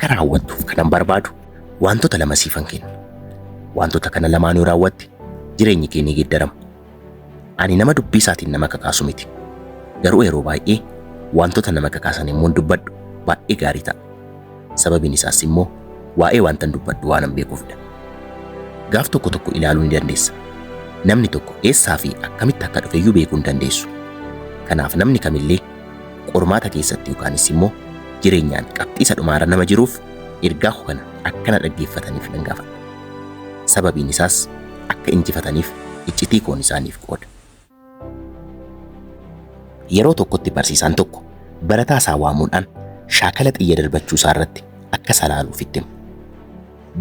akka raawwattuuf kanan barbaadu wantoota lama siifan kenna. Wantoota kana lamaan yoo raawwatte jireenyi kee ni geeddaramu. Ani nama dubbii isaatiin nama kakaasu miti. Garuu yeroo baay'ee wantoota nama kakaasan immoo dubbadhu baay'ee gaarii ta'a. Sababiin isaas immoo waa'ee wanta dubbadhu waan beekuufidha. Gaaf tokko tokko ilaaluu ni dandeessa. Namni tokko eessaa fi akkamitti akka dhufe iyyuu beekuu hin dandeessu. Kanaaf namni kamillee qormaata keessatti yookaanis immoo jireenyaan qabxii isa dhumaarra nama jiruuf ergaa kana akkana dhaggeeffataniif nan gaafadha. Sababiin isaas akka injifataniif iccitii koon isaaniif qooda. Yeroo tokkotti barsiisaan tokko barataa isaa waamuudhaan shaakala xiyya darbachuu isaa irratti akka salaaluuf itti hima.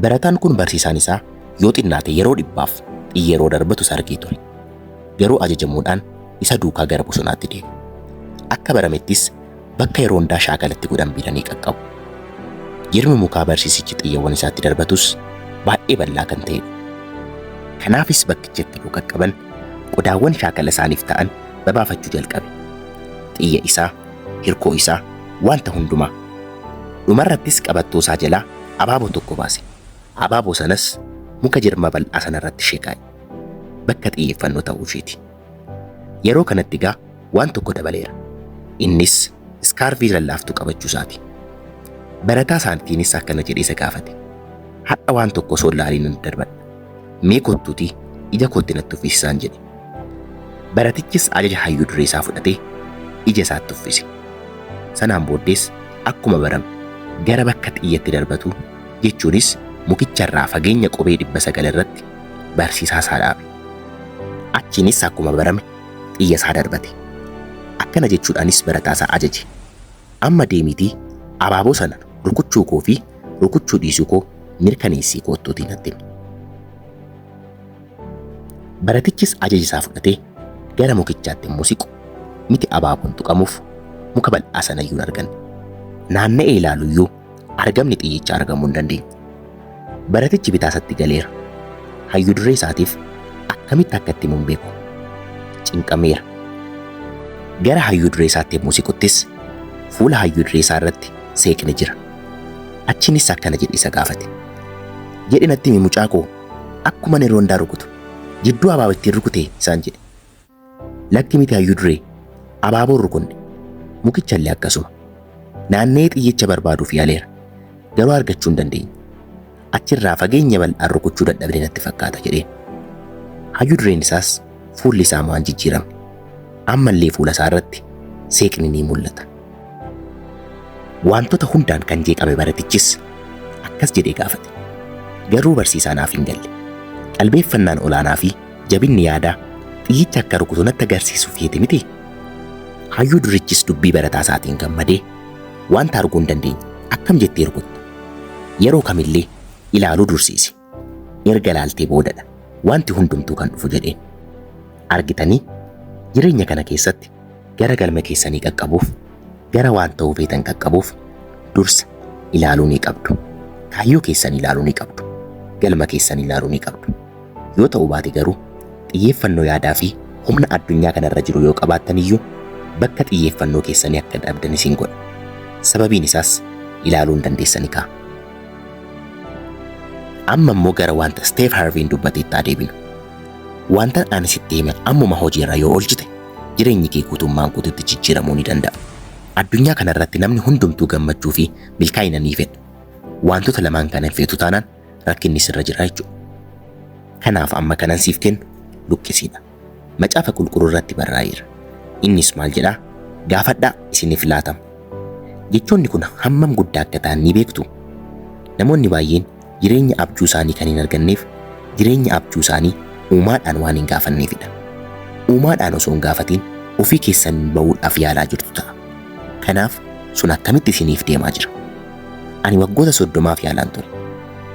Barataan kun barsiisaan isaa yoo xinnaate yeroo 100 xiyya yeroo darbatu argee ture. Garuu ajajamuudhaan isa duukaa gara bosonaatti deeme. Akka baramettis bakka yeroo hundaa shaakalatti godhan bidanii qaqqabu. Jirmi mukaa barsiisichi xiyyawwan isaatti darbatus baay'ee bal'aa kan ta'edha. Kanaafis bakkichatti yoo qaqqaban qodaawwan shaakala isaaniif ta'an babaafachuu jalqabe. Xiyya isaa, hirkoo isaa, wanta hundumaa. Dhumarrattis qabattoo isaa jalaa abaaboo tokko baase. Abaaboo sanas muka jirma bal'aa sanarratti sheekaa'e. Bakka xiyyeeffannoo ta'uu isheeti. Yeroo kanatti gaa waan tokko dabaleera. Innis iskaarfii lallaaftuu qabachuu isaati. Barataa isaatiinis akkana jedhee isa gaafate. Hadha waan tokko osoo ilaaliin nan darbadha. Mee kottuutii ija kootti natti uffisisaan jedhe. Baratichis ajaja hayyuu duree isaa fudhatee ija isaatti uffise. Sanaan booddees akkuma barame gara bakka xiyyatti darbatu jechuunis mukicharraa fageenya qubee 900 irratti barsiisaa isaa dhaabe. Achiinis akkuma barame xiyya isaa darbate. Akkana jechuudhaanis barataa isaa ajaje. Amma deemitii abaaboo sana rukuchuu koo fi rukuchuu dhiisuu koo mirkaneessii kottuutii natti himi. Baratichis ajaja isaa fudhatee gara mukichaatti immoo siqu. Miti abaaboon tuqamuuf muka bal'aa sana iyyuu arganne. Naanna'ee ilaalu iyyuu argamni xiyyichaa argamuu hin dandeenye. Baratichi bitaasatti galeera. Hayyuu duree isaatiif akkamitti akka itti himu hin beeku. Cinqameera. Gara hayyuu duree isaatti yommuu siquttis fuula hayyuu duree isaa irratti seeqni jira. Achiinis akkana jedhe isa gaafate. Jedhi natti himi mucaa koo akkuma yeroo hundaa rukutu jidduu abaabottiin rukute isaan jedhe. Lakki miti hayyuu duree abaaboon rukunne mukichallee akkasuma. Naannee xiyyicha barbaaduuf yaaleera. Garuu argachuu hin dandeenye. Achirraa fageenya bal'aan rukuchuu dadhabee natti fakkaata jedheen. Hayyuu dureen isaas fuulli isaa waan jijjiirame. Ammallee fuula isaa irratti seeqni ni mul'ata. Wantoota hundaan kan jeeqame baratichis akkas jedhee gaafate. Garuu barsiisaa naaf hin galle. Qalbeeffannaan olaanaa fi jabinni yaadaa xiyyicha akka rukutu natti agarsiisuuf yeete miti. Hayyuu durichis dubbii barataa isaatiin gammadee wanta arguu hin dandeenye akkam jettee rukutta. Yeroo kamillee ilaaluu dursiisi. Erga ilaaltee boodadha wanti hundumtuu kan dhufu jedheen. Argitanii jireenya kana keessatti gara galma keessanii qaqqabuuf gara waan ta'uu feetan qaqqabuuf dursa ilaaluu ni qabdu. Kaayyoo keessan ilaaluu ni qabdu. Galma keessan ilaaluu ni qabdu. Yoo ta'uu baate garuu xiyyeeffannoo yaadaa fi humna addunyaa kanarra jiru yoo qabaattan iyyuu bakka xiyyeeffannoo keessanii akka dhabdan isin godha. Sababiin isaas ilaaluu hin dandeessani ka'a. Amma immoo gara wanta Steve Harveen dubbateetti adeeminu. Wanta ani sitti hime ammuma hojiirra yoo oolchite jireenyi kee guutummaan guutuutti jijjiiramuu ni danda'a. Addunyaa kanarratti namni hundumtuu gammachuu fi milkaa'ina ni fedha. Wantoota lamaan kana feetu taanaan rakkinni sirra jira jechuudha. Kanaaf amma kanan siif kennu luqqisiidha. Macaafa qulqulluu irratti barraa'eera. Innis maal jedhaa? Gaafadhaa isiniif laatama. Jechoonni kun hammam guddaa akka ta'an ni beektu. Namoonni baay'een jireenya abjuu isaanii kan hin arganneef jireenya abjuu isaanii uumaadhaan waan hin gaafanneefidha. Uumaadhaan osoo hin gaafatiin ofii keessan bahuudhaaf yaalaa jirtu ta'a. Kanaaf sun akkamitti isiniif deemaa jira? Ani waggoota 30 yaalaan ture.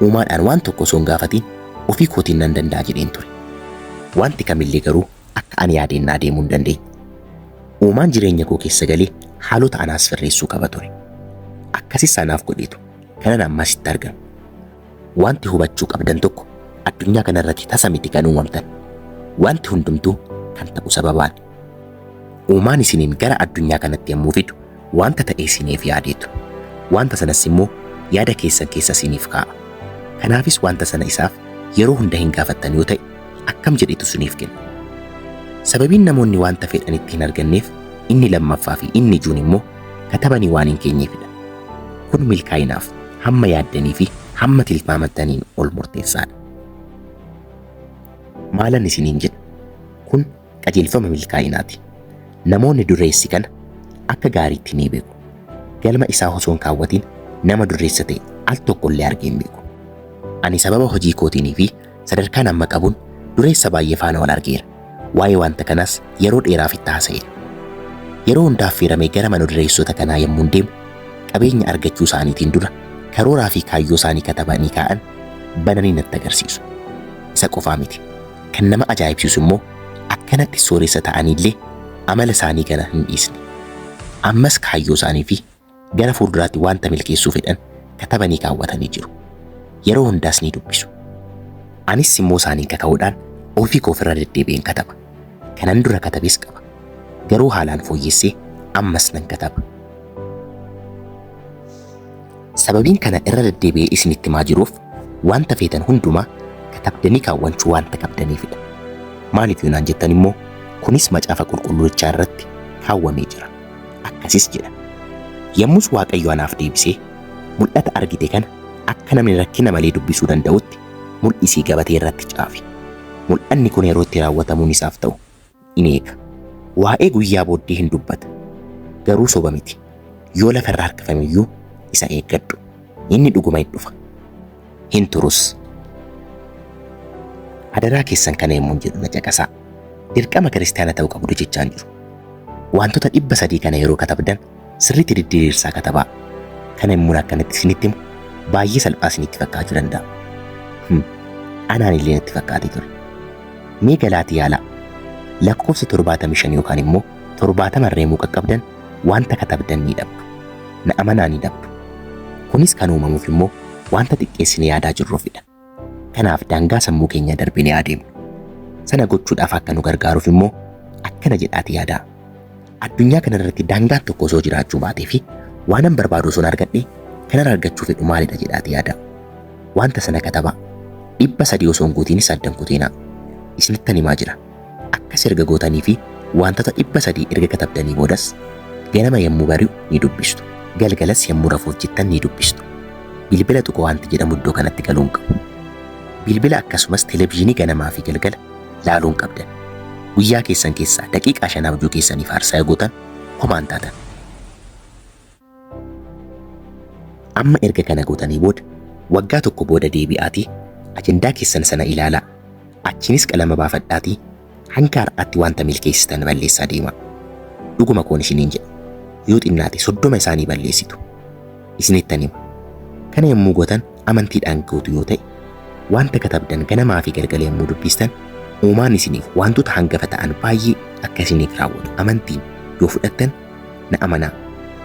Uumaadhaan waan tokko osoo hin gaafatiin ofii kootiin nan danda'a jedheen ture. Wanti kamillee garuu akka ani yaadeen adeemuu hin dandeenye. Uumaan jireenya koo keessa galee haalota anaas sirreessuu qaba ture. Akkasis anaaf godheetu kanan ammasitti argamu. Wanti hubachuu qabdan tokko addunyaa kanarratti tasa miti kan uumamtan. Wanti hundumtuu kan ta'u sababaan. Uumaan isiniin gara addunyaa kanatti yommuu fidu wanta ta'e isiniif yaadeetu. Wanta sanas immoo yaada keessan keessa isiniif kaa'a. Kanaafis wanta sana isaaf yeroo hunda hin gaafattan yoo ta'e akkam jedhetu isiniif kenna. Sababiin namoonni wanta fedhanitti hin arganneef inni lammaffaa fi inni ijoon immoo katabanii waan hin keenyeefidha. Kun milkaa'inaaf hamma yaaddanii fi hamma tilmaamattaniin ol murteessaadha. Maalan isiniin jedha? Kun qajeelfama milkaa'inaati. Namoonni dureessi kana akka gaariitti ni beeku. Galma isaa osoo hin kaawwatiin nama dureessa ta'e al tokkollee argee hin beeku. Ani sababa hojii kootiinii fi sadarkaan amma qabuun dureessa baay'ee faana wal argeera. Waa'ee wanta kanaas yeroo dheeraaf itti haasa'eera. Yeroo hundaaf fiiramee gara mana dureessota kanaa yommuu deemu qabeenya argachuu isaaniitiin dura karooraa fi kaayyoo isaanii katabanii kaa'an bananii natti agarsiisu. Isa qofaa miti. Kan nama ajaa'ibsiisu immoo akkanatti sooressa ta'aniillee amala isaanii kana hin dhiisne. Ammas kaayyoo isaanii fi gara fuulduraatti wanta milkeessuu fedhan katabanii kaawwatanii jiru. Yeroo hundaas ni dubbisu. Anis immoo isaaniin kaka'uudhaan ofii koo ofirra deddeebi'een kataba. Kanan dura katabes qaba. Garuu haalaan fooyyessee ammas nan kataba. Sababiin kana irra deddeebi'ee isinitti himaa jiruuf wanta feetan hundumaa katabdanii kaawwachuu wanta qabdaniifidha. Maaliif yoo naan jettan immoo kunis macaafa qulqulluuchaa irratti kaawwamee jira. Akkasis jedha. Yommus Waaqayyo anaaf deebisee mul'ata argite kana akka namni rakkina malee dubbisuu danda'utti mul'isii gabatee irratti caafi. Mul'anni kun yeroo itti raawwatamuun isaaf ta'u in eega. Waa'ee guyyaa booddee hin dubbata. Garuu soba miti. Yoo lafarraa harkifamiyyuu isa eeggadhu. Inni dhuguma hin dhufa. Hin turus. Adaraa keessan kana yommuun jedhu na caqasaa. Dirqama kiristaana ta'uu qabdu jechaan jiru. Wantoota 300 kana yeroo katabdan sirriitti diddiirsaa katabaa. Kana yommuun akkanatti isinitti himu baay'ee salphaa isinitti fakkaachuu danda'a. Anaan illee natti fakkaatee ture. Mee galaatii yaalaa. Lakkoofsa 75 yookaan immoo 70 irraa qaqqabdan wanta katabdan ni dhabdu. Na amanaa ni dhabdu. Kunis kan uumamuuf immoo wanta xiqqeessine yaadaa jirruufidha. Kanaaf daangaa sammuu keenya darbinee adeemnu. Sana gochuudhaaf akka nu gargaaruuf immoo akkana jedhaati yaadaa. Addunyaa kana irratti daangaan tokko osoo jiraachuu baatee fi waanan barbaadu osoo argadhee kanan argachuu fedhu maalidha jedhaati yaadaa. Wanta sana katabaa. 300 osoo hin guutiinis addan kuteenaa. Isinittan himaa jira. Akkas erga gootanii fi wantoota 300 erga katabdanii boodas ganama yommuu bari'u ni dubbistu. Galgalas yommuu rafuuf jettan ni dubbistu. Bilbila tuqaa wanti jedhamu iddoo kanatti galuun qabu. Bilbila akkasumas televezyiinii ganamaa fi galgala laaluun qabdan. Guyyaa keessan keessaa daqiiqaa 5 abjuu keessaniif aarsaa gootan homaan taatan. Amma erga kana gootanii booda waggaa tokko booda deebi'aatii ajendaa keessan sana ilaalaa. Achinis qalama baafadhaatii hanga har'aatti wanta milkeessitan balleessaa deemaa. Dhuguma koon isiniin jedha. Yoo xinnaate 30 isaanii balleessitu. Isinittan hima. Kana yommuu gootan amantiidhaan gootu yoo ta'e wanta katabdan ganamaa fi galgala yommuu dubbistan uumaan isiniif wantoota hangafa ta'an baay'ee akka isiniif raawwatu amantiin yoo fudhattan na amanaa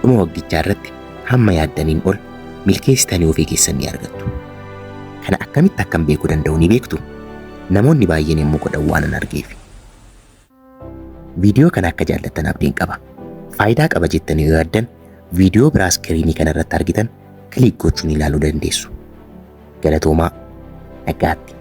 dhuma waggichaa irratti hamma yaaddaniin ol milkeessitanii ofii keessan ni argattu. Kana akkamitti akkam beekuu danda'u ni beektu? Namoonni baay'een yommuu godhan waan an argeef. Viidiyoo kana akka jaallattan abdiin qaba. Faayidaa qaba jettanii yoo yaaddan viidiyoo biraa iskiriinii kana irratti argitan kiliik gochuun ilaaluu dandeessu. Galatoomaa. Nagaatti.